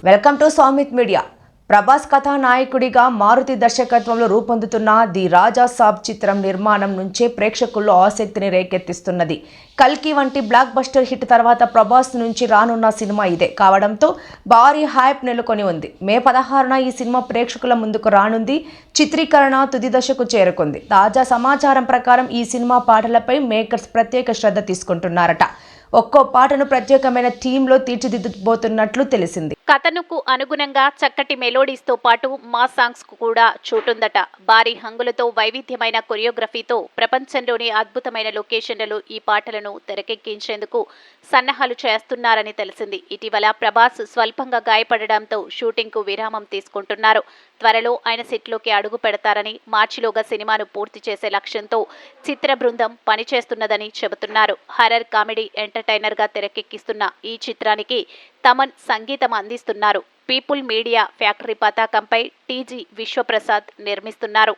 Welcome to Swamit media. Prabhas కథానాయకుడిగా మారుతి దర్శకత్వంలో రూపొందుతున్న ది రాజా సాబ్ చిత్రం నిర్మాణం నుంచే ప్రేక్షకుల్లో ఆసక్తిని రేకెత్తిస్తున్నది. కల్కి వంటి బ్లాక్ బస్టర్ హిట్ తర్వాత ప్రభాస్ నుంచి రానున్న సినిమా ఇదే కావడంతో భారీ హైప్ నెలకొని ఉంది. మే 16న ఈ సినిమా ప్రేక్షకుల ముందుకు రానుంది. చిత్రీకరణ తుది దశకు చేరుకుంది. తాజా సమాచారం ప్రకారం ఈ సినిమా పాటలపై మేకర్స్ ప్రత్యేక శ్రద్ధ తీసుకుంటున్నారట. ఒక్కో పాటను ప్రత్యేకమైన థీమ్లో తీర్చిదిద్దబోతున్నట్లు తెలిసింది. కథనుకు అనుగుణంగా చక్కటి మెలోడీస్తో పాటు మా సాంగ్స్ కు కూడా చోటుందట. భారీ హంగులతో వైవిధ్యమైన కొరియోగ్రఫీతో ప్రపంచంలోని అద్భుతమైన లొకేషన్లలో ఈ పాటలను తెరకెక్కించేందుకు సన్నాహాలు చేస్తున్నారని తెలిసింది. ఇటీవల ప్రభాస్ స్వల్పంగా గాయపడడంతో షూటింగ్ కు విరామం తీసుకుంటున్నారు. త్వరలో ఆయన సెట్లోకి అడుగు పెడతారని, మార్చిలోగా సినిమాను పూర్తి చేసే లక్ష్యంతో చిత్ర బృందం పనిచేస్తున్నదని చెబుతున్నారు. హర్రర్ కామెడీ ఎంటర్టైనర్ గా తెరకెక్కిస్తున్న ఈ చిత్రానికి తమన్ సంగీతం అందిస్తున్నారు. పీపుల్ మీడియా ఫ్యాక్టరీ పతాకంపై టీజీ విశ్వప్రసాద్ నిర్మిస్తున్నారు.